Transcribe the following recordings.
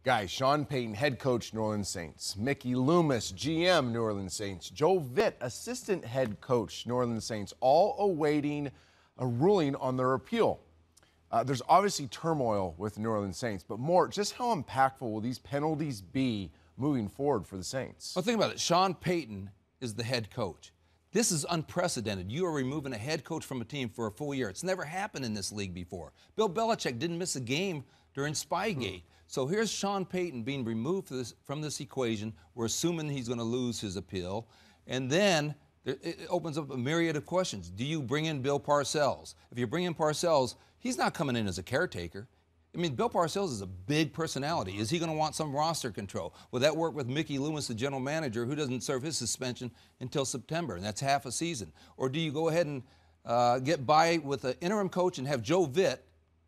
Guys, Sean Payton, head coach, New Orleans Saints. Mickey Loomis, GM, New Orleans Saints. Joe Vitt, assistant head coach, New Orleans Saints, all awaiting a ruling on their appeal. There's obviously turmoil with the New Orleans Saints, but more, just how impactful will these penalties be moving forward for the Saints? Well, think about it. Sean Payton is the head coach. This is unprecedented. You are removing a head coach from a team for a full year. It's never happened in this league before. Bill Belichick didn't miss a game during Spygate. So here's Sean Payton being removed from this equation. We're assuming he's going to lose his appeal. And then it opens up a myriad of questions. Do you bring in Bill Parcells? If you bring in Parcells, he's not coming in as a caretaker. I mean, Bill Parcells is a big personality. Is he going to want some roster control? Will that work with Mickey Loomis, the general manager, who doesn't serve his suspension until September, and that's half a season? Or do you go ahead and get by with an interim coach and have Joe Vitt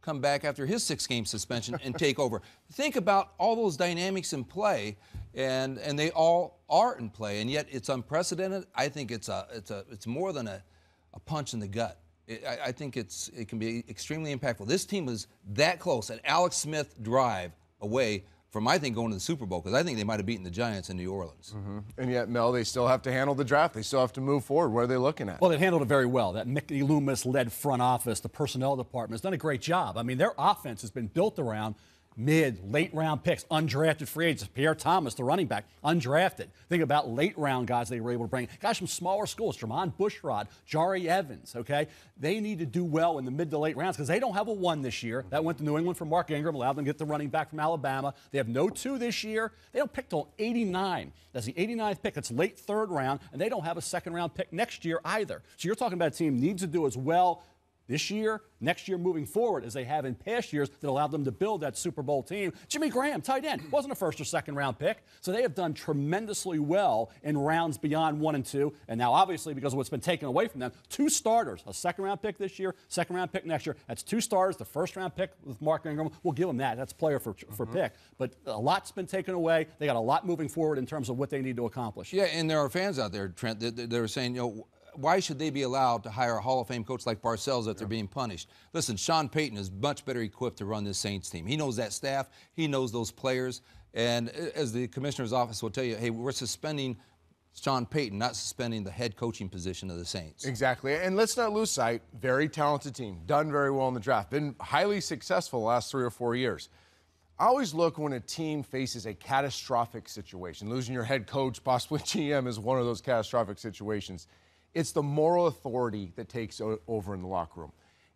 come back after his 6-game suspension and take over? Think about all those dynamics in play, and they all are in play, and yet it's unprecedented. I think it's more than a punch in the gut. I think it can be extremely impactful. This team was that close, an Alex Smith drive away from, I think, going to the Super Bowl, because I think they might have beaten the Giants in New Orleans. And yet, Mel, they still have to handle the draft. They still have to move forward. What are they looking at? Well, they handled it very well. That Mickey Loomis-led front office, the personnel department, has done a great job. I mean, their offense has been built around late-round picks, undrafted free agents. Pierre Thomas, the running back, undrafted. Think about late-round guys they were able to bring. Guys from smaller schools, Jermon Bushrod, Jari Evans, okay? They need to do well in the mid to late rounds because they don't have a 1 this year. That went to New England for Mark Ingram, allowed them to get the running back from Alabama. They have no 2 this year. They don't pick till 89. That's the 89th pick. It's late 3rd round, and they don't have a 2nd-round pick next year either. So you're talking about a team needs to do as well this year, next year, moving forward, as they have in past years that allowed them to build that Super Bowl team. Jimmy Graham, tight end, wasn't a 1st or 2nd-round pick. So they have done tremendously well in rounds beyond 1 and 2. And now, obviously, because of what's been taken away from them, 2 starters, a 2nd-round pick this year, 2nd-round pick next year. That's 2 starters. The 1st-round pick with Mark Ingram, we'll give them that. That's player for pick. But a lot's been taken away. They got a lot moving forward in terms of what they need to accomplish. Yeah, and there are fans out there, Trent, that are saying, you know, why should they be allowed to hire a Hall of Fame coach like Parcells if they're being punished? Listen, Sean Payton is much better equipped to run this Saints team. He knows that staff. He knows those players. And as the commissioner's office will tell you, hey, we're suspending Sean Payton, not suspending the head coaching position of the Saints. Exactly. And let's not lose sight, very talented team, done very well in the draft, been highly successful the last 3 or 4 years. I always look when a team faces a catastrophic situation. Losing your head coach, possibly GM, is one of those catastrophic situations. It's the moral authority that takes over in the locker room.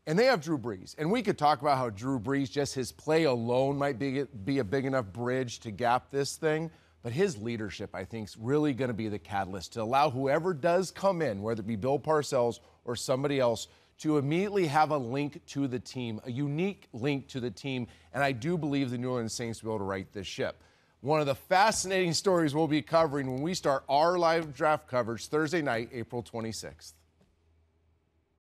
And they have Drew Brees. And we could talk about how Drew Brees, just his play alone, might be a big enough bridge to gap this thing. But his leadership, I think, is really going to be the catalyst to allow whoever does come in, whether it be Bill Parcells or somebody else, to immediately have a link to the team, a unique link to the team. And I do believe the New Orleans Saints will be able to right this ship. One of the fascinating stories we'll be covering when we start our live draft coverage Thursday night, April 26th.